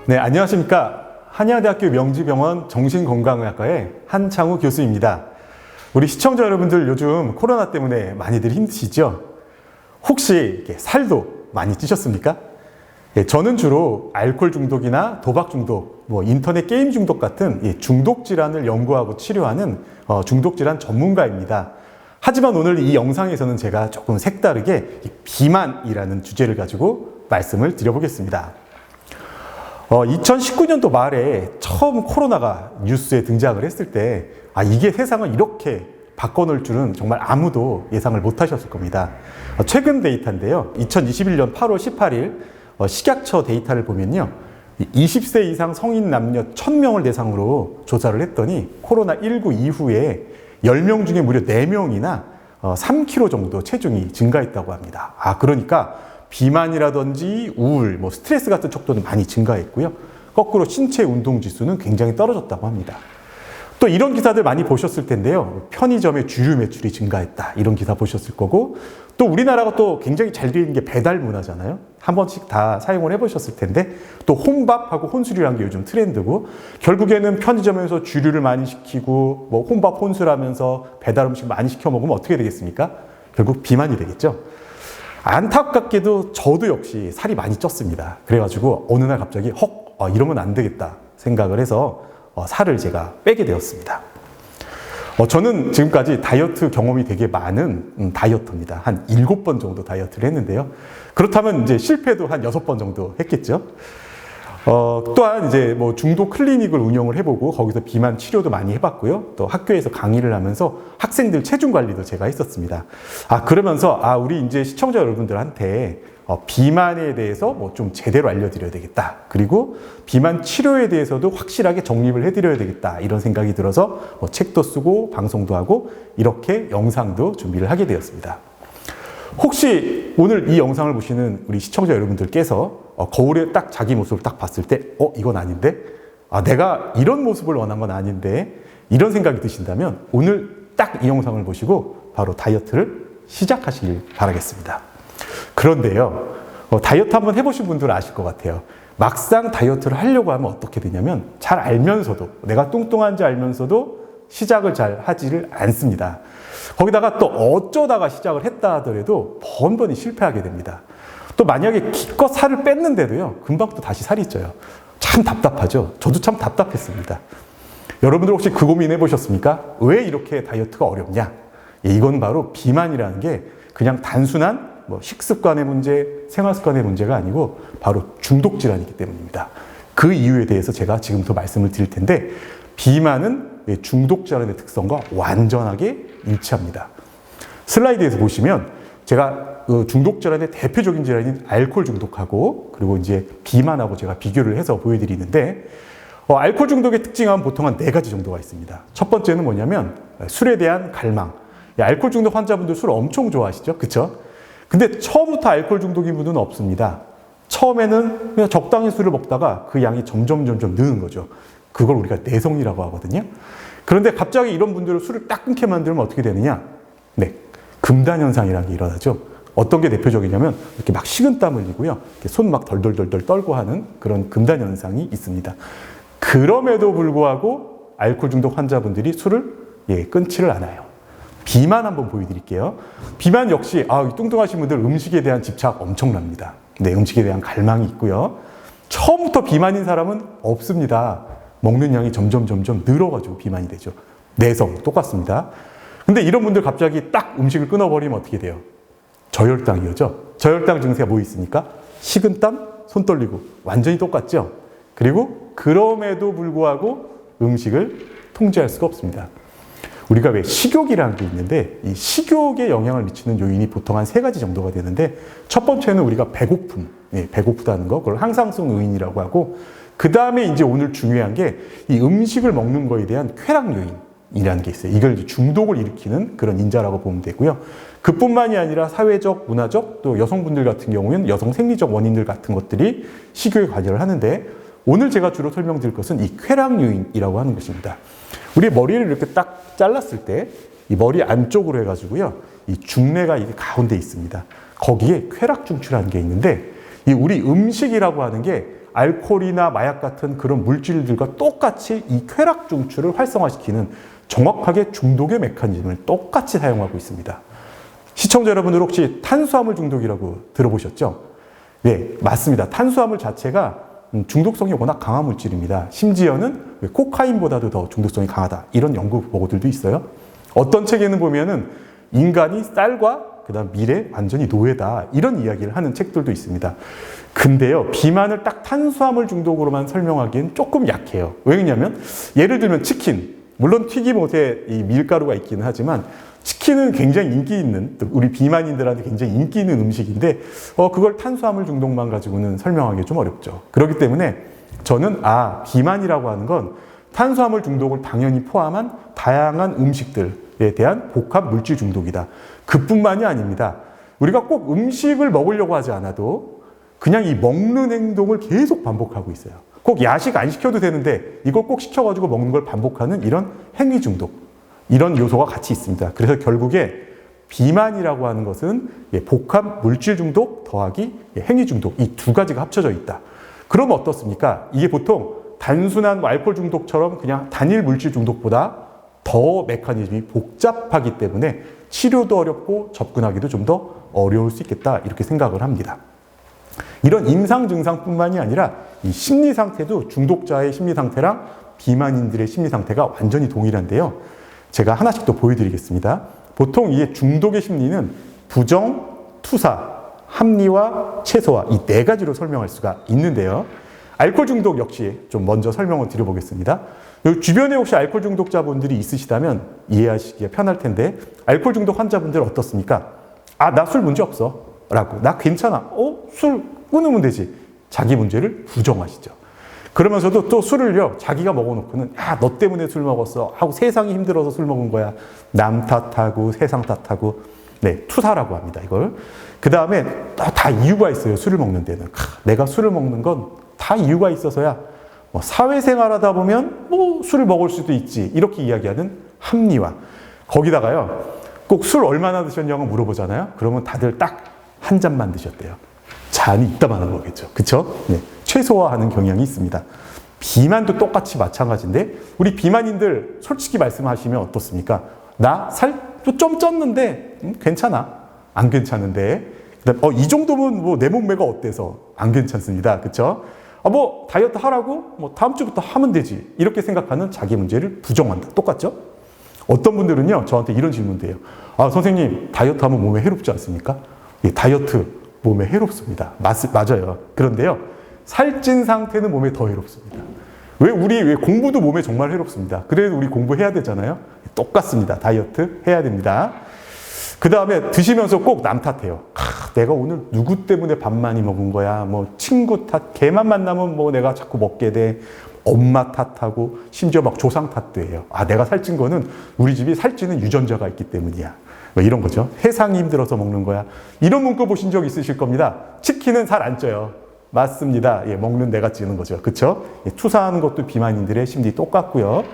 네, 안녕하십니까. 한양대학교 명지병원 정신건강의학과의 한창우 교수입니다. 우리 시청자 여러분들 요즘 코로나 때문에 많이들 힘드시죠? 혹시 이렇게 살도 많이 찌셨습니까? 예, 저는 주로 알코올 중독이나 도박 중독, 인터넷 게임 중독 같은 중독 질환을 연구하고 치료하는 중독 질환 전문가입니다. 하지만 오늘 이 영상에서는 제가 조금 색다르게 비만이라는 주제를 가지고 말씀을 드려보겠습니다. 2019년도 말에 처음 코로나가 뉴스에 등장을 했을 때, 이게 세상을 이렇게 바꿔놓을 줄은 정말 아무도 예상을 못 하셨을 겁니다. 최근 데이터인데요. 2021년 8월 18일 식약처 데이터를 보면요. 20세 이상 성인 남녀 1000명을 대상으로 조사를 했더니 코로나19 이후에 10명 중에 무려 4명이나 3kg 정도 체중이 증가했다고 합니다. 그러니까 비만이라든지 우울, 스트레스 같은 척도는 많이 증가했고요. 거꾸로 신체 운동 지수는 굉장히 떨어졌다고 합니다. 또 이런 기사들 많이 보셨을 텐데요. 편의점의 주류 매출이 증가했다. 이런 기사 보셨을 거고, 또 우리나라가 또 굉장히 잘 되어 있는 게 배달 문화잖아요. 한 번씩 다 사용을 해보셨을 텐데, 또 혼밥하고 혼술이라는 게 요즘 트렌드고, 결국에는 편의점에서 주류를 많이 시키고, 혼밥 혼술하면서 배달 음식 많이 시켜 먹으면 어떻게 되겠습니까? 결국 비만이 되겠죠. 안타깝게도 저도 역시 살이 많이 쪘습니다. 그래가지고 어느 날 갑자기 이러면 안 되겠다 생각을 해서 살을 제가 빼게 되었습니다. 저는 지금까지 다이어트 경험이 되게 많은 다이어터입니다. 한 7번 정도 다이어트를 했는데요. 그렇다면 이제 실패도 한 6번 정도 했겠죠. 또한 이제 중독 클리닉을 운영을 해보고 거기서 비만 치료도 많이 해봤고요. 또 학교에서 강의를 하면서 학생들 체중 관리도 제가 했었습니다. 그러면서 우리 이제 시청자 여러분들한테 비만에 대해서 좀 제대로 알려드려야 되겠다. 그리고 비만 치료에 대해서도 확실하게 정립을 해드려야 되겠다. 이런 생각이 들어서 책도 쓰고 방송도 하고 이렇게 영상도 준비를 하게 되었습니다. 혹시 오늘 이 영상을 보시는 우리 시청자 여러분들께서 거울에 딱 자기 모습을 딱 봤을 때 이건 아닌데? 내가 이런 모습을 원한 건 아닌데? 이런 생각이 드신다면 오늘 딱 이 영상을 보시고 바로 다이어트를 시작하시길 바라겠습니다. 그런데요, 다이어트 한번 해보신 분들은 아실 것 같아요. 막상 다이어트를 하려고 하면 어떻게 되냐면 잘 알면서도, 내가 뚱뚱한지 알면서도 시작을 잘 하지를 않습니다. 거기다가 또 어쩌다가 시작을 했다 하더라도 번번이 실패하게 됩니다. 또 만약에 기껏 살을 뺐는데도요, 금방 또 다시 살이 쪄요. 참 답답하죠? 저도 참 답답했습니다. 여러분들 혹시 그 고민 해보셨습니까? 왜 이렇게 다이어트가 어렵냐? 이건 바로 비만이라는 게 그냥 단순한 식습관의 문제, 생활습관의 문제가 아니고 바로 중독 질환이기 때문입니다. 그 이유에 대해서 제가 지금부터 말씀을 드릴 텐데, 비만은 중독 질환의 특성과 완전하게 일치합니다. 슬라이드에서 보시면 제가 중독 질환의 대표적인 질환인 알코올 중독하고 그리고 이제 비만하고 제가 비교를 해서 보여드리는데, 알코올 중독의 특징은 보통 한 4가지 정도가 있습니다. 첫 번째는 뭐냐면 술에 대한 갈망. 알코올 중독 환자분들 술 엄청 좋아하시죠? 그쵸? 근데 처음부터 알코올 중독인 분은 없습니다. 처음에는 그냥 적당히 술을 먹다가 그 양이 점점 느는 거죠. 그걸 우리가 내성이라고 하거든요. 그런데 갑자기 이런 분들을 술을 딱 끊게 만들면 어떻게 되느냐? 금단현상이라는 게 일어나죠. 어떤 게 대표적이냐면 이렇게 막 식은땀 흘리고요. 손 막 덜덜덜 떨고 하는 그런 금단현상이 있습니다. 그럼에도 불구하고 알코올 중독 환자분들이 술을 끊지를 않아요. 비만 한번 보여드릴게요. 비만 역시 뚱뚱하신 분들 음식에 대한 집착 엄청납니다. 음식에 대한 갈망이 있고요. 처음부터 비만인 사람은 없습니다. 먹는 양이 점점 늘어가지고 비만이 되죠. 내성 똑같습니다. 근데 이런 분들 갑자기 딱 음식을 끊어버리면 어떻게 돼요? 저혈당이죠. 저혈당 증세가 뭐 있습니까? 식은땀, 손 떨리고 완전히 똑같죠. 그리고 그럼에도 불구하고 음식을 통제할 수가 없습니다. 우리가 왜 식욕이라는 게 있는데 이 식욕에 영향을 미치는 요인이 보통 한 3가지 정도가 되는데, 첫 번째는 우리가 배고픔, 배고프다는 거, 그걸 항상성 요인이라고 하고, 그 다음에 이제 오늘 중요한 게 이 음식을 먹는 거에 대한 쾌락 요인이라는 게 있어요. 이걸 중독을 일으키는 그런 인자라고 보면 되고요. 그뿐만이 아니라 사회적, 문화적, 또 여성분들 같은 경우는 여성 생리적 원인들 같은 것들이 식욕에 관여를 하는데, 오늘 제가 주로 설명드릴 것은 이 쾌락 요인이라고 하는 것입니다. 우리 머리를 이렇게 딱 잘랐을 때 이 머리 안쪽으로 해가지고요, 이 중뇌가 이게 가운데 있습니다. 거기에 쾌락 중추라는 게 있는데, 이 우리 음식이라고 하는 게 알코올이나 마약 같은 그런 물질들과 똑같이 이 쾌락 중추를 활성화시키는 정확하게 중독의 메커니즘을 똑같이 사용하고 있습니다. 시청자 여러분들 혹시 탄수화물 중독이라고 들어보셨죠? 네, 맞습니다. 탄수화물 자체가 중독성이 워낙 강한 물질입니다. 심지어는 코카인보다도 더 중독성이 강하다. 이런 연구 보고들도 있어요. 어떤 책에는 보면은 인간이 쌀과 그다음 밀에 완전히 노예다. 이런 이야기를 하는 책들도 있습니다. 근데요, 비만을 딱 탄수화물 중독으로만 설명하기엔 조금 약해요. 왜냐면 예를 들면 치킨. 물론 튀김옷에 이 밀가루가 있기는 하지만 치킨은 굉장히 인기 있는, 또 우리 비만인들한테 굉장히 인기 있는 음식인데 그걸 탄수화물 중독만 가지고는 설명하기 좀 어렵죠. 그렇기 때문에 저는 비만이라고 하는 건 탄수화물 중독을 당연히 포함한 다양한 음식들에 대한 복합 물질 중독이다. 그뿐만이 아닙니다. 우리가 꼭 음식을 먹으려고 하지 않아도 그냥 이 먹는 행동을 계속 반복하고 있어요. 꼭 야식 안 시켜도 되는데 이걸 꼭 시켜가지고 먹는 걸 반복하는 이런 행위 중독, 이런 요소가 같이 있습니다. 그래서 결국에 비만이라고 하는 것은 복합 물질 중독 더하기 행위 중독, 이 두 가지가 합쳐져 있다. 그러면 어떻습니까? 이게 보통 단순한 알코올 중독처럼 그냥 단일 물질 중독보다 더 메커니즘이 복잡하기 때문에 치료도 어렵고 접근하기도 좀 더 어려울 수 있겠다, 이렇게 생각을 합니다. 이런 임상 증상뿐만이 아니라 이 심리 상태도 중독자의 심리 상태랑 비만인들의 심리 상태가 완전히 동일한데요. 제가 하나씩 또 보여드리겠습니다. 보통 이 중독의 심리는 부정, 투사, 합리화, 최소화, 이 네 가지로 설명할 수가 있는데요. 알코올 중독 역시 좀 먼저 설명을 드려보겠습니다. 주변에 혹시 알코올 중독자분들이 있으시다면 이해하시기가 편할 텐데, 알코올 중독 환자분들 어떻습니까? 나 술 문제 없어 라고, 나 괜찮아, 술 끊으면 되지, 자기 문제를 부정하시죠. 그러면서도 또 술을요, 자기가 먹어놓고는 너 때문에 술 먹었어 하고, 세상이 힘들어서 술 먹은 거야, 남 탓하고 세상 탓하고, 네, 투사라고 합니다, 이걸. 그 다음에 다 이유가 있어요, 술을 먹는 데는. 내가 술을 먹는 건 다 이유가 있어서야. 사회생활 하다 보면 술을 먹을 수도 있지, 이렇게 이야기하는 합리화. 거기다가요, 꼭 술 얼마나 드셨냐고 물어보잖아요. 그러면 다들 딱 한 잔만 드셨대요. 잔이 있다 마는 거겠죠. 그쵸? 네. 최소화하는 경향이 있습니다. 비만도 똑같이 마찬가지인데, 우리 비만인들 솔직히 말씀하시면 어떻습니까? 나 살 좀 쪘는데 괜찮아. 안 괜찮은데. 그다음 이 정도면 내 몸매가 어때서 안 괜찮습니다. 그쵸? 다이어트 하라고? 다음 주부터 하면 되지. 이렇게 생각하는 자기 문제를 부정한다. 똑같죠? 어떤 분들은요, 저한테 이런 질문도 해요. 선생님, 다이어트 하면 몸에 해롭지 않습니까? 예, 다이어트 몸에 해롭습니다. 맞아요. 그런데요, 살찐 상태는 몸에 더 해롭습니다. 왜 공부도 몸에 정말 해롭습니다. 그래도 우리 공부해야 되잖아요. 똑같습니다. 다이어트 해야 됩니다. 그 다음에 드시면서 꼭 남 탓해요. 내가 오늘 누구 때문에 밥 많이 먹은 거야. 친구 탓, 걔만 만나면 내가 자꾸 먹게 돼. 엄마 탓하고, 심지어 조상 탓도 해요. 내가 살찐 거는 우리 집이 살찌는 유전자가 있기 때문이야. 이런 거죠. 세상이 힘들어서 먹는 거야. 이런 문구 보신 적 있으실 겁니다. 치킨은 살 안 쪄요. 맞습니다. 먹는 내가 찌는 거죠. 그쵸? 투사하는 것도 비만인들의 심리 똑같고요.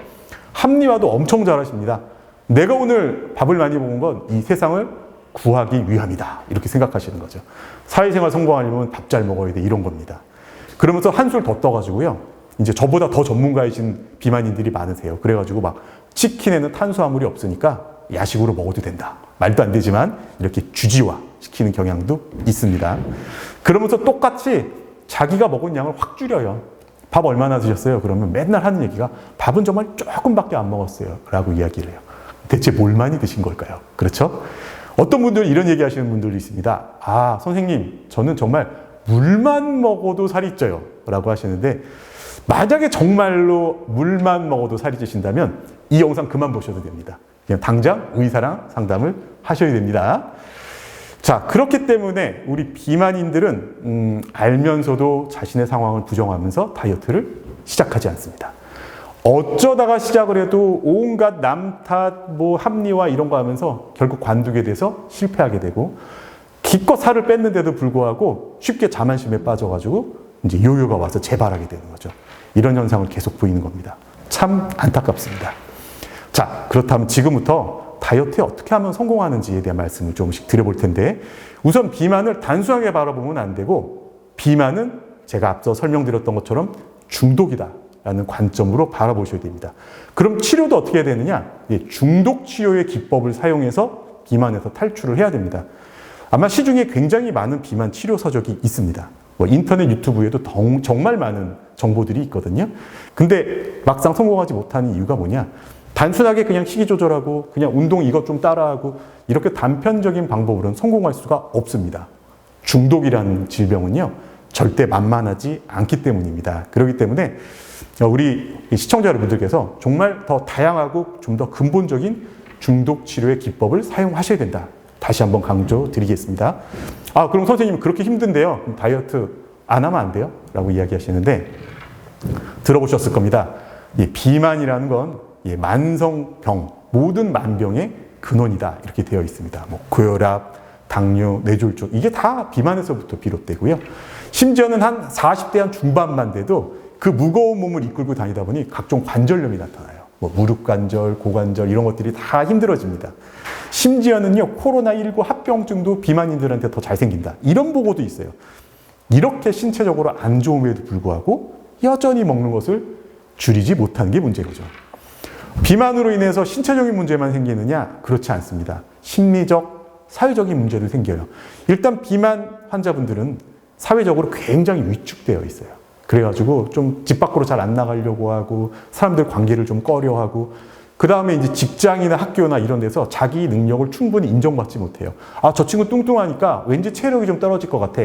합리화도 엄청 잘하십니다. 내가 오늘 밥을 많이 먹은 건 이 세상을 구하기 위함이다. 이렇게 생각하시는 거죠. 사회생활 성공하려면 밥 잘 먹어야 돼. 이런 겁니다. 그러면서 한술 더 떠가지고요, 이제 저보다 더 전문가이신 비만인들이 많으세요. 그래가지고 치킨에는 탄수화물이 없으니까 야식으로 먹어도 된다. 말도 안 되지만 이렇게 주지화 시키는 경향도 있습니다. 그러면서 똑같이 자기가 먹은 양을 확 줄여요. 밥 얼마나 드셨어요? 그러면 맨날 하는 얘기가 밥은 정말 조금밖에 안 먹었어요. 라고 이야기를 해요. 대체 뭘 많이 드신 걸까요? 그렇죠? 어떤 분들은 이런 얘기 하시는 분들도 있습니다. 선생님, 저는 정말 물만 먹어도 살이 쪄요. 라고 하시는데, 만약에 정말로 물만 먹어도 살이 찌신다면 이 영상 그만 보셔도 됩니다. 그냥 당장 의사랑 상담을 하셔야 됩니다. 자, 그렇기 때문에 우리 비만인들은 알면서도 자신의 상황을 부정하면서 다이어트를 시작하지 않습니다. 어쩌다가 시작을 해도 온갖 남 탓, 합리화 이런 거 하면서 결국 관두게 돼서 실패하게 되고, 기껏 살을 뺐는데도 불구하고 쉽게 자만심에 빠져가지고 이제 요요가 와서 재발하게 되는 거죠. 이런 현상을 계속 보이는 겁니다. 참 안타깝습니다. 자, 그렇다면 지금부터 다이어트에 어떻게 하면 성공하는지에 대한 말씀을 조금씩 드려볼 텐데, 우선 비만을 단순하게 바라보면 안 되고, 비만은 제가 앞서 설명드렸던 것처럼 중독이다라는 관점으로 바라보셔야 됩니다. 그럼 치료도 어떻게 해야 되느냐? 중독 치료의 기법을 사용해서 비만에서 탈출을 해야 됩니다. 아마 시중에 굉장히 많은 비만 치료 서적이 있습니다. 인터넷 유튜브에도 정말 많은 정보들이 있거든요. 근데 막상 성공하지 못하는 이유가 뭐냐? 단순하게 그냥 식이 조절하고 그냥 운동 이것 좀 따라하고 이렇게 단편적인 방법으로는 성공할 수가 없습니다. 중독이라는 질병은요, 절대 만만하지 않기 때문입니다. 그렇기 때문에 우리 시청자 여러분들께서 정말 더 다양하고 좀 더 근본적인 중독 치료의 기법을 사용하셔야 된다. 다시 한번 강조드리겠습니다. 그럼 선생님 그렇게 힘든데요. 그럼 다이어트 안 하면 안 돼요? 라고 이야기하시는데 들어보셨을 겁니다. 비만이라는 건 만성병, 모든 만병의 근원이다. 이렇게 되어 있습니다. 고혈압, 당뇨, 뇌졸중 이게 다 비만에서부터 비롯되고요. 심지어는 한 40대 한 중반만 돼도 그 무거운 몸을 이끌고 다니다 보니 각종 관절염이 나타나요. 무릎 관절, 고관절 이런 것들이 다 힘들어집니다. 심지어는요, 코로나19 합병증도 비만인들한테 더 잘 생긴다. 이런 보고도 있어요. 이렇게 신체적으로 안 좋음에도 불구하고 여전히 먹는 것을 줄이지 못하는 게 문제인 거죠. 비만으로 인해서 신체적인 문제만 생기느냐? 그렇지 않습니다. 심리적, 사회적인 문제도 생겨요. 일단 비만 환자분들은 사회적으로 굉장히 위축되어 있어요. 그래가지고 좀 집 밖으로 잘 안 나가려고 하고 사람들 관계를 좀 꺼려하고 그 다음에 이제 직장이나 학교나 이런 데서 자기 능력을 충분히 인정받지 못해요. 저 친구 뚱뚱하니까 왠지 체력이 좀 떨어질 것 같아.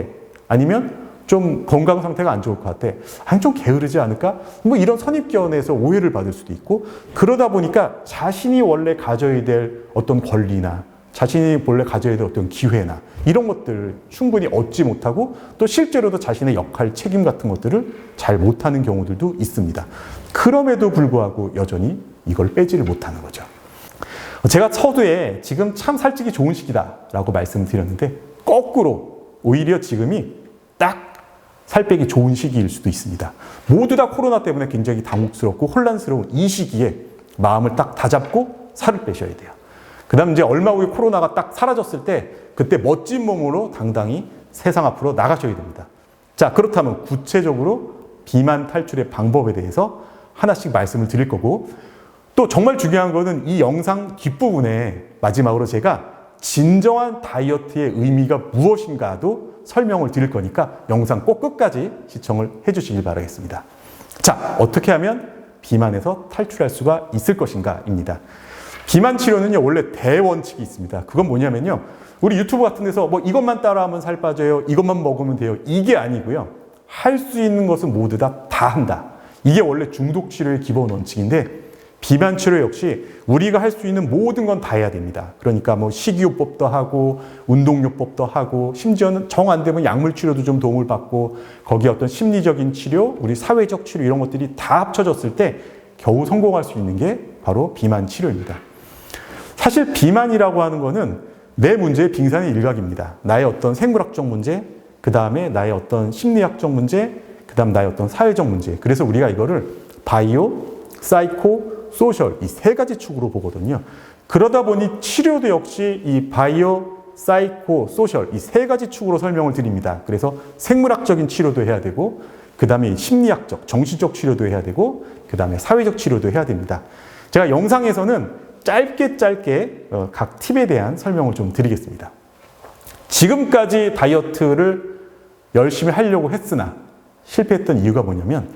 아니면 좀 건강 상태가 안 좋을 것 같아. 좀 게으르지 않을까? 이런 선입견에서 오해를 받을 수도 있고 그러다 보니까 자신이 원래 가져야 될 어떤 권리나 자신이 원래 가져야 될 어떤 기회나 이런 것들을 충분히 얻지 못하고 또 실제로도 자신의 역할, 책임 같은 것들을 잘 못하는 경우들도 있습니다. 그럼에도 불구하고 여전히 이걸 빼지를 못하는 거죠. 제가 서두에 지금 참 살찌기 좋은 시기다라고 말씀드렸는데 거꾸로 오히려 지금이 딱 살 빼기 좋은 시기일 수도 있습니다. 모두 다 코로나 때문에 굉장히 당혹스럽고 혼란스러운 이 시기에 마음을 딱 다잡고 살을 빼셔야 돼요. 그 다음 이제 얼마 후에 코로나가 딱 사라졌을 때 그때 멋진 몸으로 당당히 세상 앞으로 나가셔야 됩니다. 자, 그렇다면 구체적으로 비만 탈출의 방법에 대해서 하나씩 말씀을 드릴 거고 또 정말 중요한 거는 이 영상 뒷부분에 마지막으로 제가 진정한 다이어트의 의미가 무엇인가도 설명을 드릴 거니까 영상 꼭 끝까지 시청을 해주시길 바라겠습니다. 자, 어떻게 하면 비만에서 탈출할 수가 있을 것인가입니다. 비만 치료는요, 원래 대원칙이 있습니다. 그건 뭐냐면요, 우리 유튜브 같은 데서 이것만 따라하면 살 빠져요, 이것만 먹으면 돼요. 이게 아니고요. 할 수 있는 것은 모두 다 한다. 이게 원래 중독 치료의 기본 원칙인데 비만 치료 역시 우리가 할 수 있는 모든 건 다 해야 됩니다. 그러니까 식이요법도 하고 운동요법도 하고 심지어는 정 안 되면 약물 치료도 좀 도움을 받고 거기에 어떤 심리적인 치료, 우리 사회적 치료 이런 것들이 다 합쳐졌을 때 겨우 성공할 수 있는 게 바로 비만 치료입니다. 사실 비만이라고 하는 거는 내 문제의 빙산의 일각입니다. 나의 어떤 생물학적 문제, 그 다음에 나의 어떤 심리학적 문제, 그 다음 나의 어떤 사회적 문제. 그래서 우리가 이거를 바이오, 사이코, 소셜 이 세 가지 축으로 보거든요. 그러다 보니 치료도 역시 이 바이오, 사이코, 소셜 이 세 가지 축으로 설명을 드립니다. 그래서 생물학적인 치료도 해야 되고 그 다음에 심리학적, 정신적 치료도 해야 되고 그 다음에 사회적 치료도 해야 됩니다. 제가 영상에서는 짧게 각 팁에 대한 설명을 좀 드리겠습니다. 지금까지 다이어트를 열심히 하려고 했으나 실패했던 이유가 뭐냐면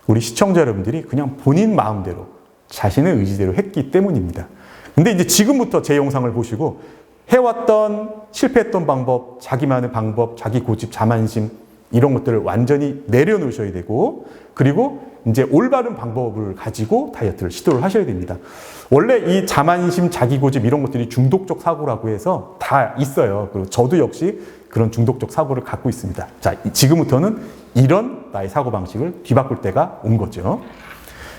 우리 시청자 여러분들이 그냥 본인 마음대로 자신의 의지대로 했기 때문입니다. 근데 이제 지금부터 제 영상을 보시고 해왔던 실패했던 방법, 자기만의 방법, 자기 고집, 자만심 이런 것들을 완전히 내려놓으셔야 되고 그리고 이제 올바른 방법을 가지고 다이어트를 시도를 하셔야 됩니다. 원래 이 자만심, 자기 고집 이런 것들이 중독적 사고라고 해서 다 있어요. 그리고 저도 역시 그런 중독적 사고를 갖고 있습니다. 자, 지금부터는 이런 나의 사고방식을 뒤바꿀 때가 온 거죠.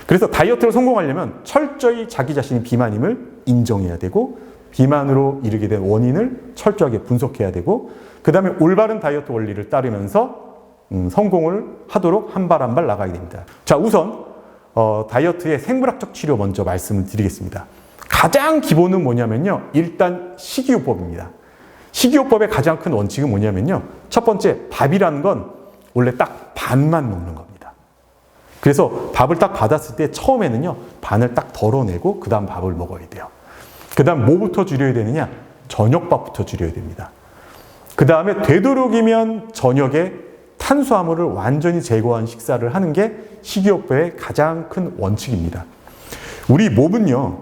그래서 다이어트를 성공하려면 철저히 자기 자신이 비만임을 인정해야 되고 비만으로 이르게 된 원인을 철저하게 분석해야 되고 그 다음에 올바른 다이어트 원리를 따르면서 성공을 하도록 한 발 한 발 나가야 됩니다. 자, 우선 다이어트의 생물학적 치료 먼저 말씀을 드리겠습니다. 가장 기본은 뭐냐면요. 일단 식이요법입니다. 식이요법의 가장 큰 원칙은 뭐냐면요. 첫 번째, 밥이라는 건 원래 딱 반만 먹는 겁니다. 그래서 밥을 딱 받았을 때 처음에는요, 반을 딱 덜어내고 그 다음 밥을 먹어야 돼요. 그 다음 뭐부터 줄여야 되느냐? 저녁밥부터 줄여야 됩니다. 그 다음에 되도록이면 저녁에 탄수화물을 완전히 제거한 식사를 하는 게 식이요법의 가장 큰 원칙입니다. 우리 몸은요,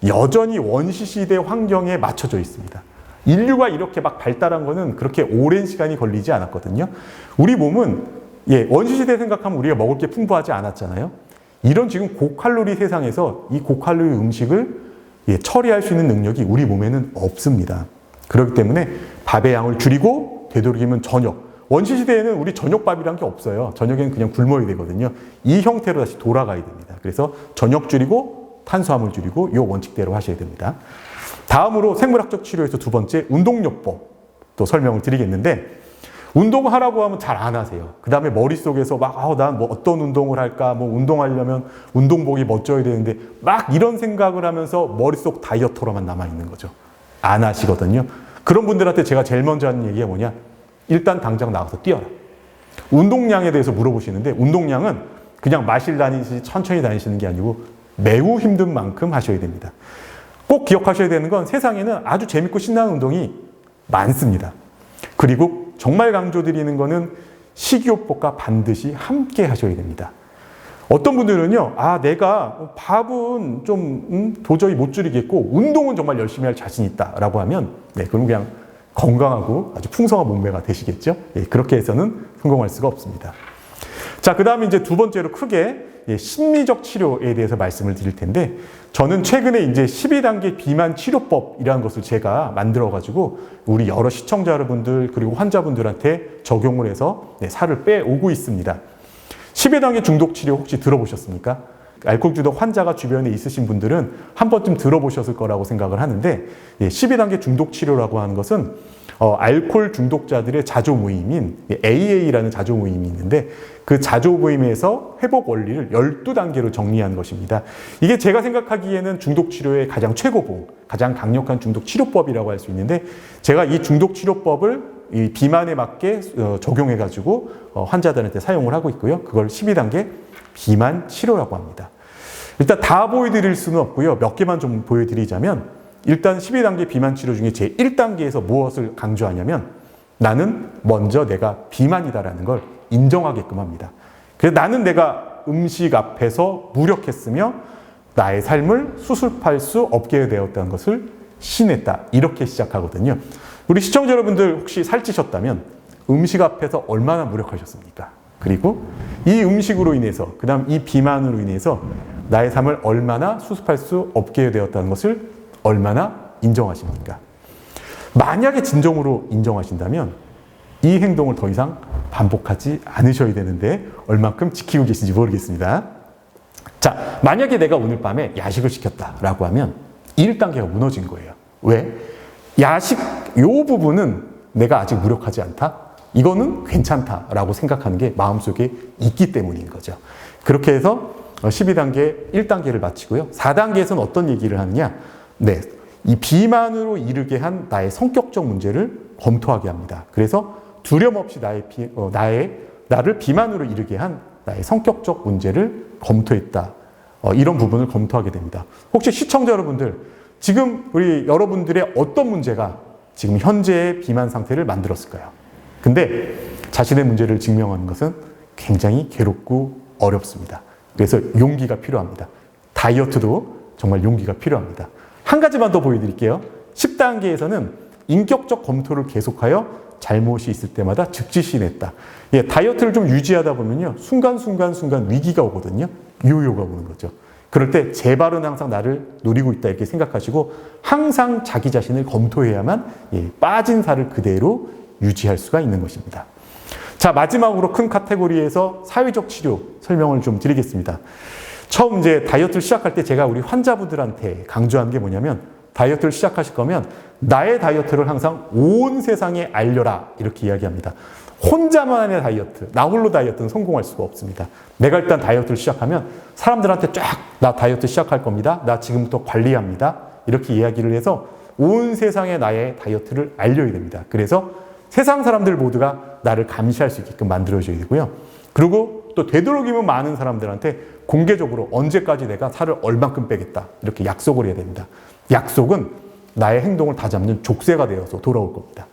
여전히 원시시대 환경에 맞춰져 있습니다. 인류가 이렇게 막 발달한 거는 그렇게 오랜 시간이 걸리지 않았거든요. 우리 몸은 원시시대 생각하면 우리가 먹을 게 풍부하지 않았잖아요. 이런 지금 고칼로리 세상에서 이 고칼로리 음식을 처리할 수 있는 능력이 우리 몸에는 없습니다. 그렇기 때문에 밥의 양을 줄이고 되도록이면 저녁. 원시시대에는 우리 저녁밥이란 게 없어요. 저녁에는 그냥 굶어야 되거든요. 이 형태로 다시 돌아가야 됩니다. 그래서 저녁 줄이고 탄수화물 줄이고 이 원칙대로 하셔야 됩니다. 다음으로 생물학적 치료에서 두 번째 운동요법 또 설명을 드리겠는데, 운동하라고 하면 잘 안 하세요. 그 다음에 머릿속에서 막, 난 뭐 어떤 운동을 할까, 뭐 운동하려면 운동복이 멋져야 되는데, 막 이런 생각을 하면서 머릿속 다이어터로만 남아있는 거죠. 안 하시거든요. 그런 분들한테 제가 제일 먼저 하는 얘기가 뭐냐? 일단 당장 나가서 뛰어라. 운동량에 대해서 물어보시는데, 운동량은 그냥 마실 다니듯이 천천히 다니시는 게 아니고 매우 힘든 만큼 하셔야 됩니다. 꼭 기억하셔야 되는 건 세상에는 아주 재밌고 신나는 운동이 많습니다. 그리고 정말 강조드리는 거는 식이요법과 반드시 함께 하셔야 됩니다. 어떤 분들은요, 내가 밥은 좀 도저히 못 줄이겠고 운동은 정말 열심히 할 자신 있다라고 하면 그럼 그냥 건강하고 아주 풍성한 몸매가 되시겠죠. 그렇게 해서는 성공할 수가 없습니다. 자, 그 다음에 이제 두 번째로 크게 심리적 치료에 대해서 말씀을 드릴 텐데, 저는 최근에 이제 12단계 비만 치료법이라는 것을 제가 만들어가지고 우리 여러 시청자 여러분들 그리고 환자분들한테 적용을 해서 살을 빼오고 있습니다. 12단계 중독 치료 혹시 들어보셨습니까? 알코올 중독 환자가 주변에 있으신 분들은 한 번쯤 들어보셨을 거라고 생각을 하는데, 12단계 중독 치료라고 하는 것은 알코올 중독자들의 자조 모임인 AA라는 자조 모임이 있는데, 그 자조 모임에서 회복 원리를 12단계로 정리한 것입니다. 이게 제가 생각하기에는 중독 치료의 가장 최고봉, 가장 강력한 중독 치료법이라고 할 수 있는데, 제가 이 중독 치료법을 이 비만에 맞게 적용해가지고 환자들한테 사용을 하고 있고요. 그걸 12단계 비만 치료라고 합니다. 일단 다 보여드릴 수는 없고요. 몇 개만 좀 보여드리자면, 일단 12단계 비만 치료 중에 제 1단계에서 무엇을 강조하냐면, 나는 먼저 내가 비만이다라는 걸 인정하게끔 합니다. 그래서 나는 내가 음식 앞에서 무력했으며 나의 삶을 수습할 수 없게 되었다는 것을 시인했다. 이렇게 시작하거든요. 우리 시청자 여러분들 혹시 살찌셨다면 음식 앞에서 얼마나 무력하셨습니까? 그리고 이 음식으로 인해서, 그 다음 이 비만으로 인해서 나의 삶을 얼마나 수습할 수 없게 되었다는 것을 얼마나 인정하십니까? 만약에 진정으로 인정하신다면 이 행동을 더 이상 반복하지 않으셔야 되는데 얼만큼 지키고 계신지 모르겠습니다. 자, 만약에 내가 오늘 밤에 야식을 시켰다라고 하면 1단계가 무너진 거예요. 왜? 야식 요 부분은 내가 아직 무력하지 않다? 이거는 괜찮다라고 생각하는 게 마음속에 있기 때문인 거죠. 그렇게 해서 12단계 1단계를 마치고요. 4단계에서는 어떤 얘기를 하느냐? 이 비만으로 이르게 한 나의 성격적 문제를 검토하게 합니다. 그래서 두려움없이 나를 비만으로 이르게 한 나의 성격적 문제를 검토했다. 이런 부분을 검토하게 됩니다. 혹시 시청자 여러분들, 지금 우리 여러분들의 어떤 문제가 지금 현재의 비만 상태를 만들었을까요? 근데 자신의 문제를 증명하는 것은 굉장히 괴롭고 어렵습니다. 그래서 용기가 필요합니다. 다이어트도 정말 용기가 필요합니다. 한 가지만 더 보여드릴게요. 10단계에서는 인격적 검토를 계속하여 잘못이 있을 때마다 즉시 시인했다. 다이어트를 좀 유지하다 보면요, 순간순간 위기가 오거든요. 요요가 오는 거죠. 그럴 때 제발은 항상 나를 노리고 있다 이렇게 생각하시고 항상 자기 자신을 검토해야만 빠진 살을 그대로 유지할 수가 있는 것입니다. 자, 마지막으로 큰 카테고리에서 사회적 치료 설명을 좀 드리겠습니다. 처음 이제 다이어트를 시작할 때 제가 우리 환자분들한테 강조한 게 뭐냐면, 다이어트를 시작하실 거면 나의 다이어트를 항상 온 세상에 알려라 이렇게 이야기합니다. 혼자만의 다이어트, 나 홀로 다이어트는 성공할 수가 없습니다. 내가 일단 다이어트를 시작하면 사람들한테 쫙 나 다이어트 시작할 겁니다. 나 지금부터 관리합니다. 이렇게 이야기를 해서 온 세상에 나의 다이어트를 알려야 됩니다. 그래서 세상 사람들 모두가 나를 감시할 수 있게끔 만들어줘야 되고요. 그리고 또 되도록이면 많은 사람들한테 공개적으로 언제까지 내가 살을 얼만큼 빼겠다 이렇게 약속을 해야 됩니다. 약속은 나의 행동을 다잡는 족쇄가 되어서 돌아올 겁니다.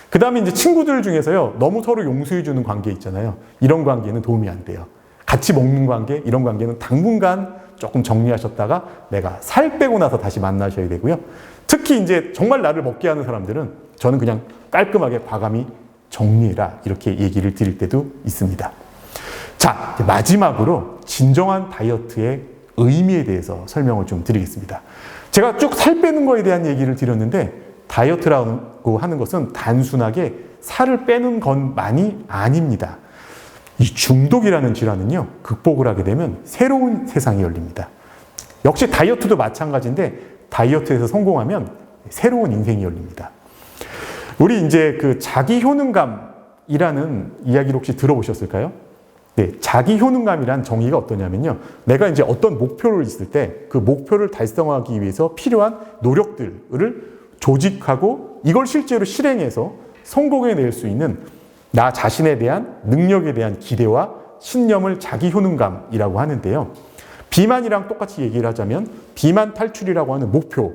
그 다음에 이제 친구들 중에서요, 너무 서로 용서해주는 관계 있잖아요. 이런 관계는 도움이 안 돼요. 같이 먹는 관계, 이런 관계는 당분간 조금 정리하셨다가 내가 살 빼고 나서 다시 만나셔야 되고요. 특히 이제 정말 나를 먹게 하는 사람들은 저는 그냥 깔끔하게 과감히 정리해라 이렇게 얘기를 드릴 때도 있습니다. 자, 마지막으로 진정한 다이어트의 의미에 대해서 설명을 좀 드리겠습니다. 제가 쭉 살 빼는 거에 대한 얘기를 드렸는데 다이어트라고 하는 것은 단순하게 살을 빼는 것만이 아닙니다. 이 중독이라는 질환은요, 극복을 하게 되면 새로운 세상이 열립니다. 역시 다이어트도 마찬가지인데 다이어트에서 성공하면 새로운 인생이 열립니다. 우리 이제 그 자기 효능감이라는 이야기를 혹시 들어보셨을까요? 네, 자기 효능감이란 정의가 어떠냐면요. 내가 이제 어떤 목표를 있을 때 그 목표를 달성하기 위해서 필요한 노력들을 조직하고 이걸 실제로 실행해서 성공해낼 수 있는 나 자신에 대한 능력에 대한 기대와 신념을 자기 효능감이라고 하는데요. 비만이랑 똑같이 얘기를 하자면 비만 탈출이라고 하는 목표,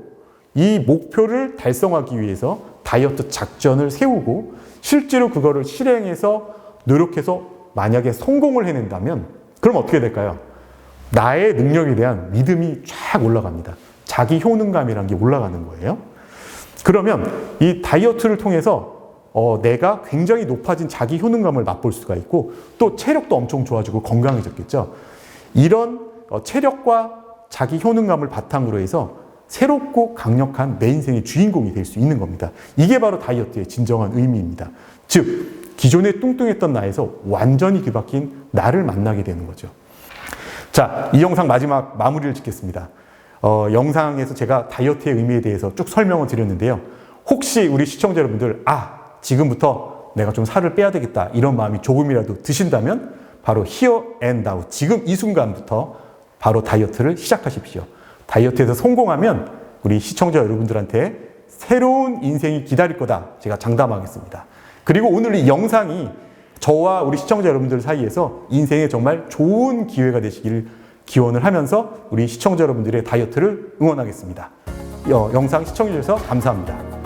이 목표를 달성하기 위해서 다이어트 작전을 세우고 실제로 그거를 실행해서 노력해서 만약에 성공을 해낸다면 그럼 어떻게 될까요? 나의 능력에 대한 믿음이 쫙 올라갑니다. 자기 효능감이라는 게 올라가는 거예요. 그러면 이 다이어트를 통해서 내가 굉장히 높아진 자기 효능감을 맛볼 수가 있고 또 체력도 엄청 좋아지고 건강해졌겠죠. 이런 체력과 자기 효능감을 바탕으로 해서 새롭고 강력한 내 인생의 주인공이 될 수 있는 겁니다. 이게 바로 다이어트의 진정한 의미입니다. 즉 기존에 뚱뚱했던 나에서 완전히 뒤바뀐 나를 만나게 되는 거죠. 자, 이 영상 마지막 마무리를 짓겠습니다. 영상에서 제가 다이어트의 의미에 대해서 쭉 설명을 드렸는데요. 혹시 우리 시청자 여러분들 지금부터 내가 좀 살을 빼야 되겠다 이런 마음이 조금이라도 드신다면 바로 here and now, 지금 이 순간부터 바로 다이어트를 시작하십시오. 다이어트에서 성공하면 우리 시청자 여러분들한테 새로운 인생이 기다릴 거다 제가 장담하겠습니다. 그리고 오늘 이 영상이 저와 우리 시청자 여러분들 사이에서 인생에 정말 좋은 기회가 되시기를 기원을 하면서 우리 시청자 여러분들의 다이어트를 응원하겠습니다. 영상 시청해 주셔서 감사합니다.